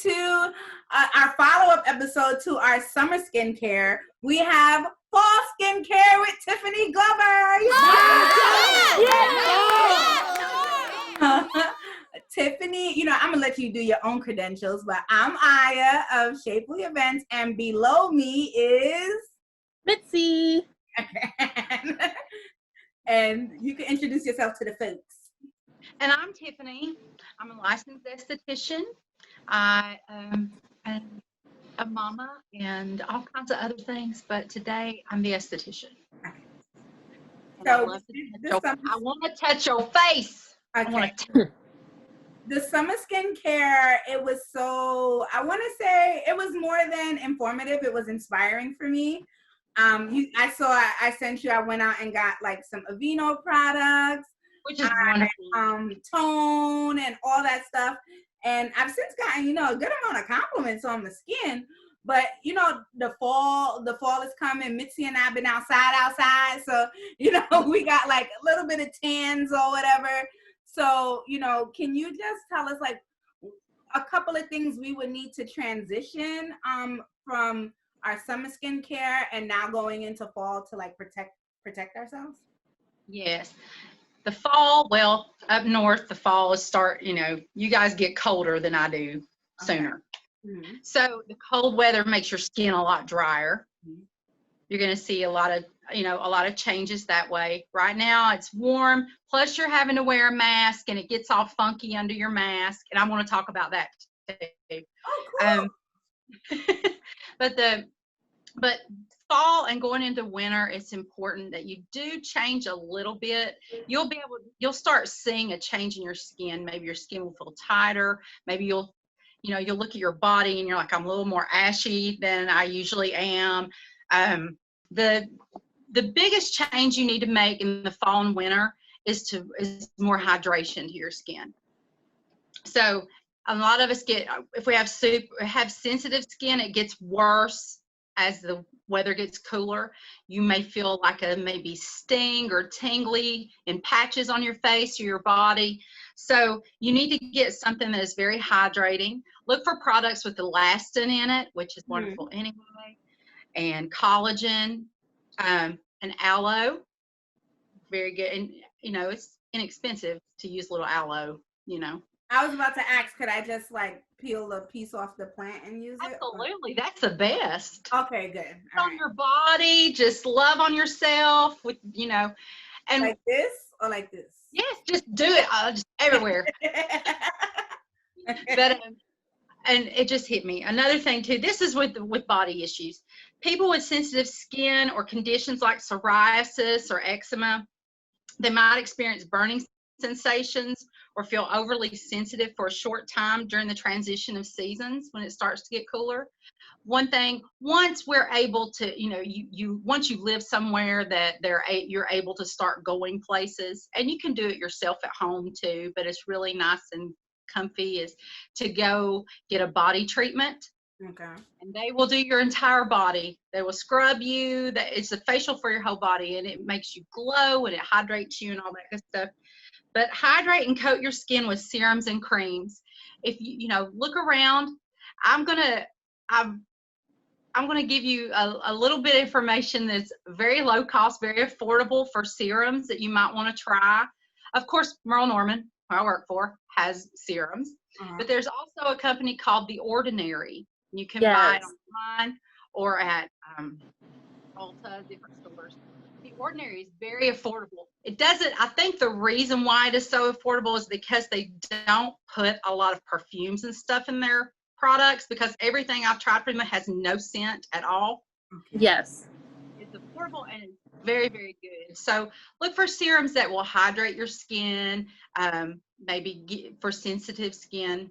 to our follow-up episode to our summer skincare. We have fall skincare with Tiffany Glover. Tiffany, you know, I'm gonna let you do your own credentials, but I'm Aya of Shapely Events, and below me is Mitzi. And you can introduce yourself to the folks. And I'm Tiffany. I'm a licensed esthetician. I am a mama and all kinds of other things, but today I'm the esthetician. So I want to touch your face. Okay. The summer skincare, it was so, I want to say it was more than informative. It was inspiring for me. I sent you, I went out and got like some Aveeno products, which is wonderful. Tone and all that stuff. And I've since gotten, you know, a good amount of compliments on the skin. But, you know, the fall is coming. Mitzi and I have been outside. So, you know, we got like a little bit of tans or whatever. So, you know, can you just tell us like a couple of things we would need to transition from our summer skincare and now going into fall to like protect ourselves? Yes. The fall, well, up north, the fall is you know, you guys get colder than I do sooner. Mm-hmm. So the cold weather makes your skin a lot drier. Mm-hmm. You're going to see a lot of changes that way. Right now it's warm, plus you're having to wear a mask and it gets all funky under your mask. And I want to talk about that too. Oh, cool. But fall and going into winter, it's important that you do change a little bit. You'll start seeing a change in your skin. Maybe your skin will feel tighter. Maybe you'll look at your body and you're like, I'm a little more ashy than I usually am. The biggest change you need to make in the fall and winter is more hydration to your skin. So a lot of us if we have sensitive skin, it gets worse as the weather gets cooler. You may feel like a maybe sting or tingly in patches on your face or your body. So you need to get something that is very hydrating. Look for products with elastin in it, which is wonderful anyway, and collagen, and aloe. Very good. And, you know, it's inexpensive to use a little aloe, you know. I was about to ask, could I just like peel a piece off the plant and use it? Absolutely. That's the best. Okay, good. On your body, just love on yourself with, you know. And like this or like this? Yes, just do it just everywhere. But and it just hit me. Another thing too, this is with body issues. People with sensitive skin or conditions like psoriasis or eczema, they might experience burning sensations or feel overly sensitive for a short time during the transition of seasons when it starts to get cooler. One thing, once we're able to, you know, once you live somewhere that you're able to start going places, and you can do it yourself at home too, but it's really nice and comfy, is to go get a body treatment. Okay. And they will do your entire body. They will scrub you. It's a facial for your whole body, and it makes you glow and it hydrates you and all that good stuff. But hydrate and coat your skin with serums and creams. If you know, look around. I'm gonna give you a little bit of information that's very low cost, very affordable for serums that you might want to try. Of course, Merle Norman, who I work for, has serums, but there's also a company called The Ordinary. You can buy it online or at Ulta, different stores. The Ordinary is very affordable. I think the reason why it is so affordable is because they don't put a lot of perfumes and stuff in their products, because everything I've tried from them has no scent at all. Yes. It's affordable and it's very, very good. So look for serums that will hydrate your skin, maybe for sensitive skin.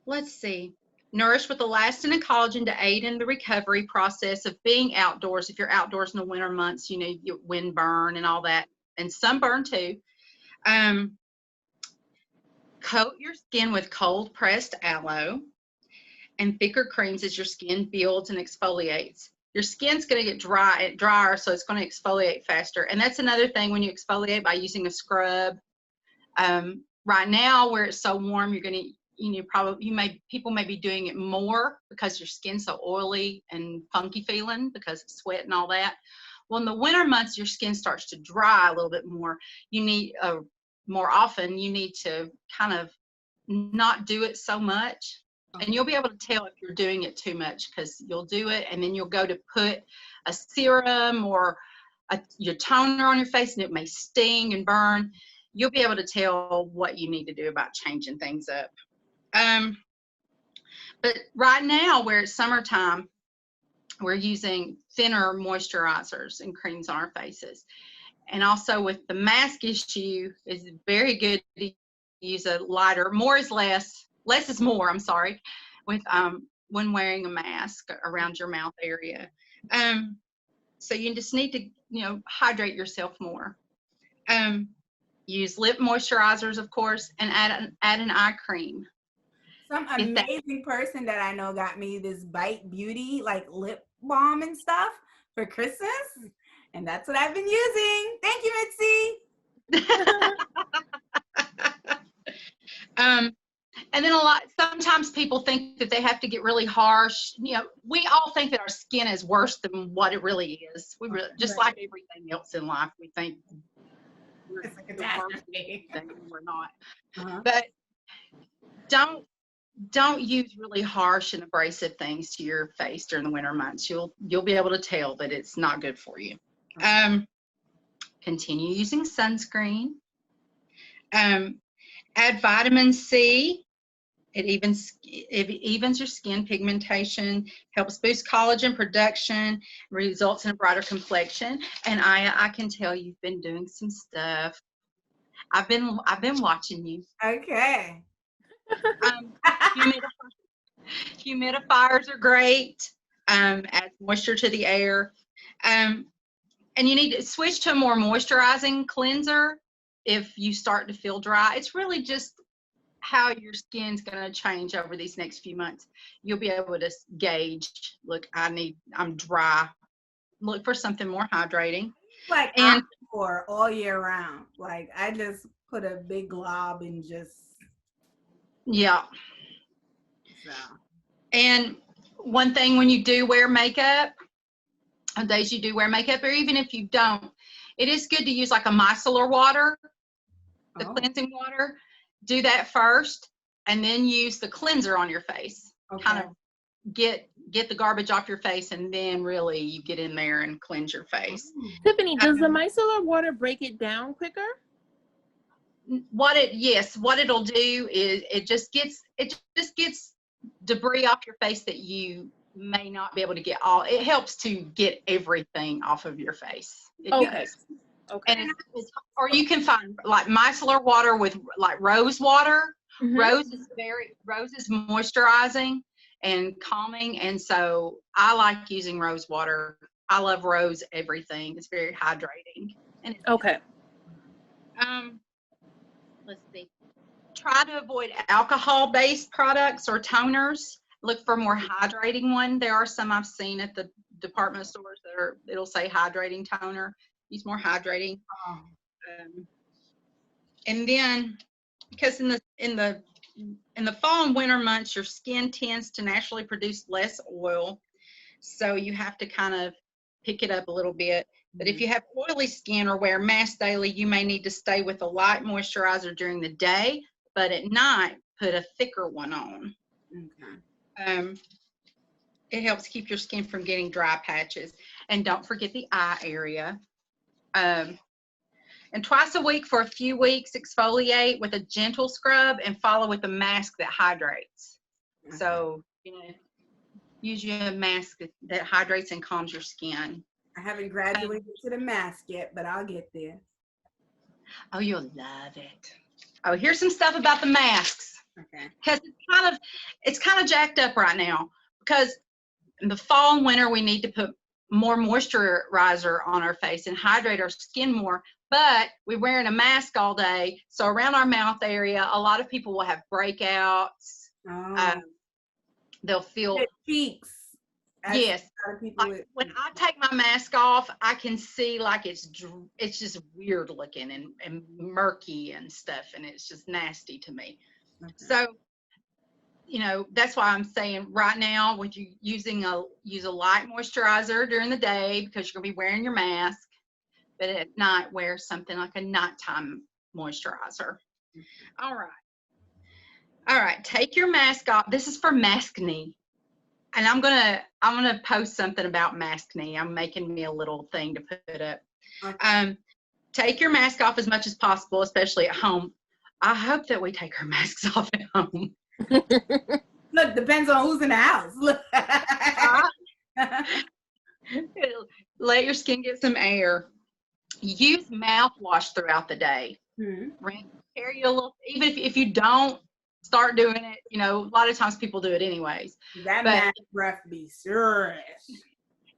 Let's see. Nourish with elastin and collagen to aid in the recovery process of being outdoors. If you're outdoors in the winter months, you know, you get windburn and all that, and sunburn too. Coat your skin with cold pressed aloe and thicker creams as your skin builds and exfoliates. Your skin's going to get drier, so it's going to exfoliate faster. And that's another thing when you exfoliate by using a scrub. Right now, where it's so warm, people may be doing it more because your skin's so oily and funky feeling because of sweat and all that. Well, in the winter months, your skin starts to dry a little bit more. You need more often. You need to kind of not do it so much, and you'll be able to tell if you're doing it too much because you'll do it, and then you'll go to put a serum or your toner on your face, and it may sting and burn. You'll be able to tell what you need to do about changing things up. But right now, where it's summertime, we're using thinner moisturizers and creams on our faces. And also with the mask issue, it's very good to use a lighter, more is less is more, I'm sorry, with when wearing a mask around your mouth area. So you just need to, hydrate yourself more. Use lip moisturizers, of course, and add an eye cream. Some amazing person that I know got me this Bite Beauty like lip balm and stuff for Christmas, and that's what I've been using. Thank you, Mitzi. And then sometimes people think that they have to get really harsh. We all think that our skin is worse than what it really is. Just like everything else in life, we think It's like a catastrophe. We're not. But don't use really harsh and abrasive things to your face during the winter months. You'll be able to tell that it's not good for you. Continue using sunscreen. Add vitamin C. It evens your skin pigmentation, helps boost collagen production, results in a brighter complexion. And I can tell you've been doing some stuff. I've been watching you. Okay. Humidifiers are great. Add moisture to the air. And you need to switch to a more moisturizing cleanser if you start to feel dry. It's really just how your skin's going to change over these next few months. You'll be able to gauge, look, I'm dry. Look for something more hydrating. Like Aquaphor all year round. Like I just put a big glob and just. Yeah. So. And one thing when you do wear makeup, on days you do wear makeup, or even if you don't, it is good to use like a micellar water, the cleansing water. Do that first, and then use the cleanser on your face. Okay. Kind of get the garbage off your face, and then really you get in there and cleanse your face. Tiffany, does the micellar water break it down quicker? What it'll do is it just gets debris off your face that you may not be able to get all. It helps to get everything off of your face. Okay. Okay. And or you can find like micellar water with like rose water. Mm-hmm. Rose is moisturizing and calming, and so I like using rose water. I love rose everything. It's very hydrating. And okay. Let's see. Try to avoid alcohol-based products or toners. Look for more hydrating one. There are some I've seen at the department stores it'll say hydrating toner. Use more hydrating. And then, because in the fall and winter months, your skin tends to naturally produce less oil, so you have to kind of pick it up a little bit. But if you have oily skin or wear masks daily, you may need to stay with a light moisturizer during the day, but at night, put a thicker one on. Okay. It helps keep your skin from getting dry patches. And don't forget the eye area. And twice a week for a few weeks, exfoliate with a gentle scrub and follow with a mask that hydrates. Okay. So, use your mask that hydrates and calms your skin. I haven't graduated to the mask yet, but I'll get there. Oh, you'll love it. Oh, here's some stuff about the masks. Okay. Because it's kind of jacked up right now. Because in the fall and winter, we need to put more moisturizer on our face and hydrate our skin more. But we're wearing a mask all day, so around our mouth area, a lot of people will have breakouts. Oh. They'll feel cheeks. Yes. Like when I take my mask off, I can see like it's just weird looking and murky and stuff, and it's just nasty to me. Okay. So you know, that's why I'm saying right now, with you use a light moisturizer during the day because you're gonna be wearing your mask, but at night wear something like a nighttime moisturizer. All right, take your mask off. This is for maskne. And I'm gonna post something about maskne. I'm making me a little thing to put up. Okay. Take your mask off as much as possible, especially at home. I hope that we take our masks off at home. Look, depends on who's in the house. Look. Let your skin get some air. Use mouthwash throughout the day. Carry a little, even if you don't start doing it, you know, a lot of times people do it anyways. That mask breath be serious.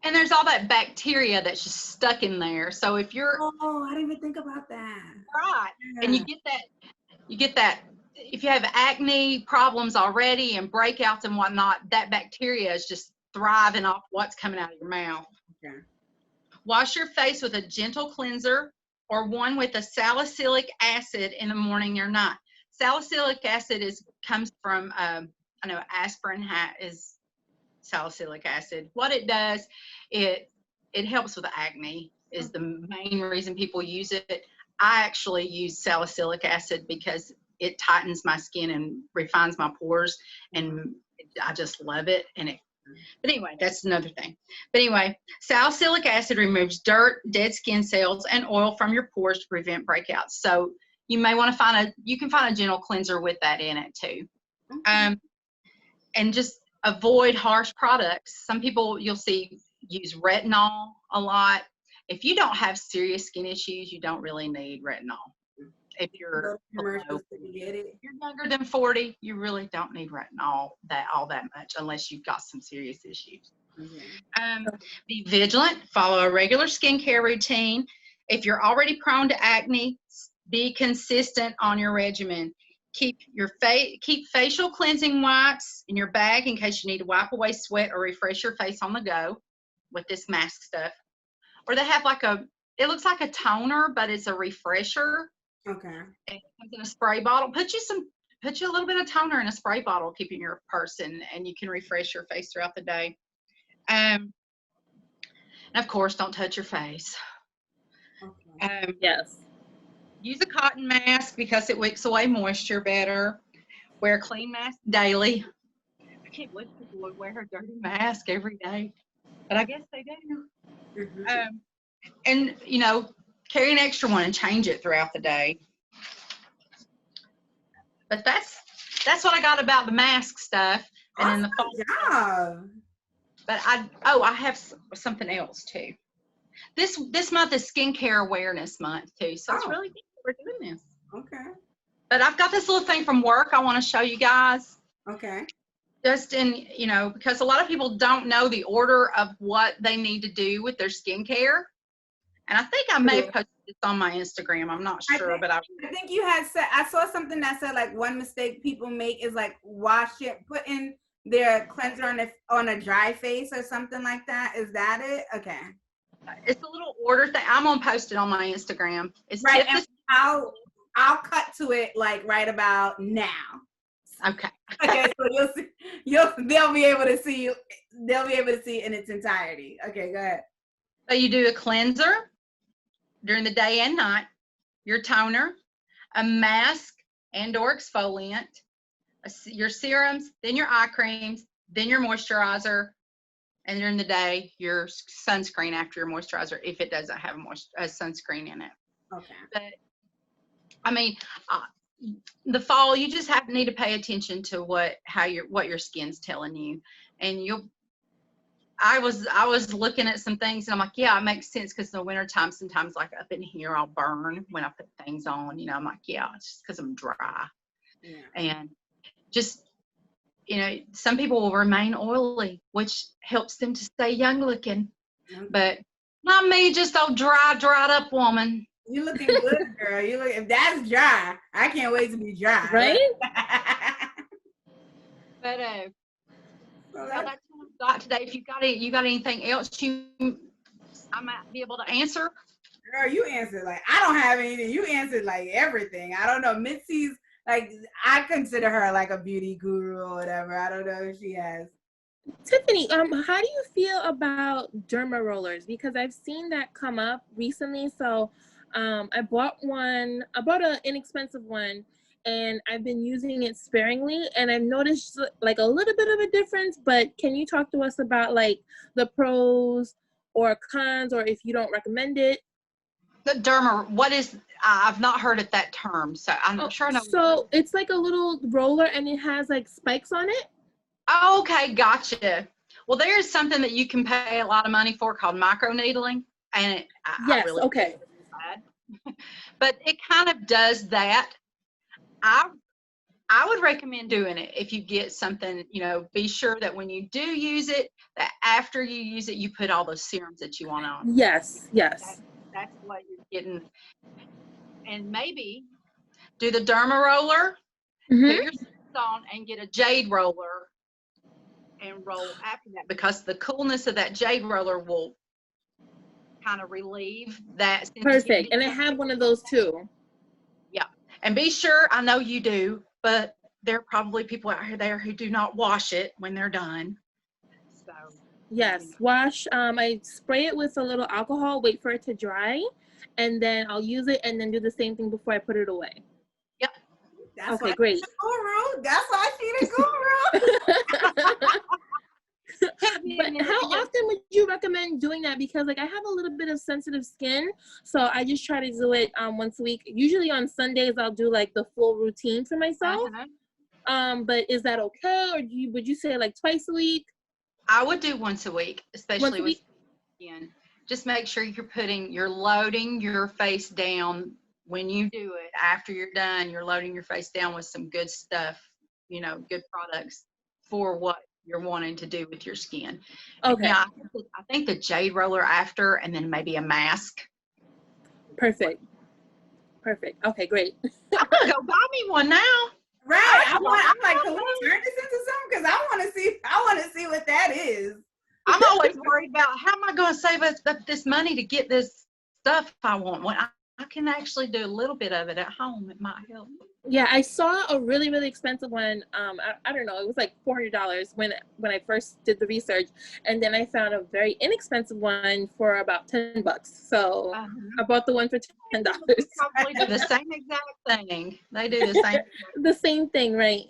And there's all that bacteria that's just stuck in there. So if you're I didn't even think about that. right, Yeah. and you get that if you have acne problems already and breakouts and whatnot, that bacteria is just thriving off what's coming out of your mouth. Okay. Wash your face with a gentle cleanser or one with a salicylic acid in the morning or night. Salicylic acid comes from, I know aspirin is salicylic acid. What it does, it helps with acne is the main reason people use it. I actually use salicylic acid because it tightens my skin and refines my pores, and I just love it. But anyway, that's another thing. But anyway, salicylic acid removes dirt, dead skin cells, and oil from your pores to prevent breakouts. So you may want to you can find a gentle cleanser with that in it too. And just avoid harsh products. Some people you'll see use retinol a lot. If you don't have serious skin issues, you don't really need retinol. If you're younger than 40, you really don't need retinol all that much unless you've got some serious issues. Be vigilant, follow a regular skincare routine. If you're already prone to acne, be consistent on your regimen. Keep facial cleansing wipes in your bag in case you need to wipe away sweat or refresh your face on the go with this mask stuff. Or they have it looks like a toner, but it's a refresher. Okay. And it comes in a spray bottle. Put you a little bit of toner in a spray bottle, keep it in your purse, and you can refresh your face throughout the day. And of course, don't touch your face. Okay. Yes. Use a cotton mask because it wicks away moisture better. Wear a clean mask daily. I can't believe people would wear a dirty mask every day, but I guess they do. And you know, carry an extra one and change it throughout the day. But that's what I got about the mask stuff. And in the fall. Job. But I have something else too. This month is skincare awareness month too, so it's really good that we're doing this. Okay. But I've got this little thing from work I want to show you guys. Okay. Just because a lot of people don't know the order of what they need to do with their skincare. And I think I may have posted this on my Instagram. I'm not sure, but I think you had said, I saw something that said like one mistake people make is like putting their cleanser on a dry face or something like that. Is that it? Okay. It's a little order thing. I'm gonna post it on my Instagram. It's right. And I'll cut to it like right about now. Okay. Okay. So they'll be able to see it in its entirety. Okay. Go ahead. So you do a cleanser during the day and night, your toner, a mask and/or exfoliant, your serums, then your eye creams, then your moisturizer, and during the day, your sunscreen after your moisturizer, if it doesn't have a sunscreen in it. Okay. But I mean, the fall, you just need to pay attention to what your skin's telling you, and I was looking at some things and I'm like, yeah, it makes sense because in the wintertime, sometimes like up in here, I'll burn when I put things on, I'm like, yeah, it's just because I'm dry. Yeah. And just, some people will remain oily, which helps them to stay young looking, but not me, just old dried up woman. You looking good, girl. If that's dry, I can't wait to be dry. Right? But that's what I've got today. If you got anything else I might be able to answer. Girl, you answered like I don't have anything. You answered like everything. I don't know. Mitzi's Like, I consider her like a beauty guru or whatever. I don't know if she has. Tiffany, how do you feel about derma rollers? Because I've seen that come up recently. So, I bought an inexpensive one, and I've been using it sparingly, and I've noticed like a little bit of a difference. But can you talk to us about like the pros or cons, or if you don't recommend it? The derma, what is, I've not heard of that term, so I'm not sure I know. So it's like a little roller, and it has like spikes on it. Okay, gotcha. Well, there is something that you can pay a lot of money for called microneedling, and Yes, I really okay. bad. But it kind of does that. I would recommend doing it if you get something, be sure that when you do use it, that after you use it, you put all those serums that you want on. Yes. That's what you're getting. And maybe do the derma roller, Mm-hmm. put your serums on, and get a jade roller and roll after that, because the coolness of that jade roller will kind of relieve that sensitivity. Perfect. And I have one of those too. Yeah. And be sure, I know you do, but there are probably people out there who do not wash it when they're done. So Yes, wash. I spray it with a little alcohol, wait for it to dry, and then I'll use it and then do the same thing before I put it away. Yep. That's Okay, why great. she's a guru. That's why she's a guru. But how often would you recommend doing that? Because like I have a little bit of sensitive skin, so I just try to do it once a week. Usually on Sundays I'll do like the full routine for myself. But is that okay, or would you say like twice a week? I would do once a week, especially with skin. Just make sure you're loading your face down when you do it. After you're done, you're loading your face down with some good stuff, good products for what you're wanting to do with your skin. Okay. Yeah, I think the jade roller after, and then maybe a mask. Perfect. Okay, great. I'm gonna go buy me one now. Right. I'm like, can we turn this into something? Because I want to see what that is. I'm always worried about how am I going to save us this money to get this stuff I want. When I can actually do a little bit of it at home, it might help. Yeah, I saw a really, really expensive one. I don't know, it was like $400 when I first did the research, and then I found a very inexpensive one for about $10. So I bought the one for $10. Probably do the same exact thing. They do the same. The same thing, right?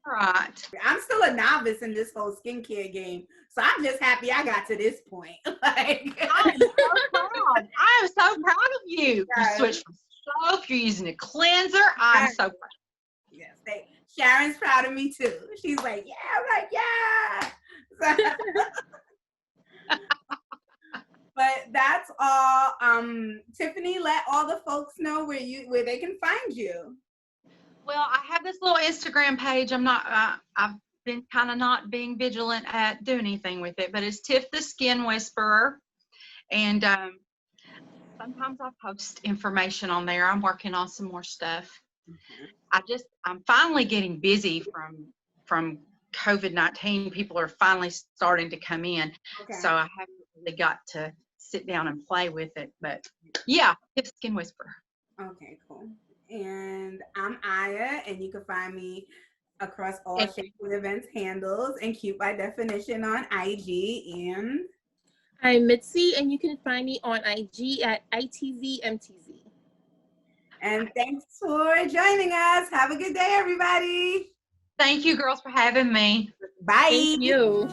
Right. I'm still a novice in this whole skincare game, so I'm just happy I got to this point. Like, I'm so proud. I am so proud of you. Right. You switched from soap. You're using a cleanser. I'm so proud. Yes, Sharon's proud of me too. She's like, yeah. I'm like, yeah. But that's all. Tiffany, let all the folks know where they can find you. Well, I have this little Instagram page. I've been kind of not being vigilant at doing anything with it, but it's Tiff the Skin Whisperer. And sometimes I post information on there. I'm working on some more stuff. I'm finally getting busy from COVID-19. People are finally starting to come in. Okay. So I haven't really got to sit down and play with it. But yeah, Tiff Skin Whisperer. Okay, cool. And I'm Aya, and you can find me across all Shameful Events handles and Cute by Definition on IG. And I'm Mitzi, and you can find me on IG at ITZMTZ. And thanks for joining us. Have a good day, everybody. Thank you, girls, for having me. Bye. Thank you.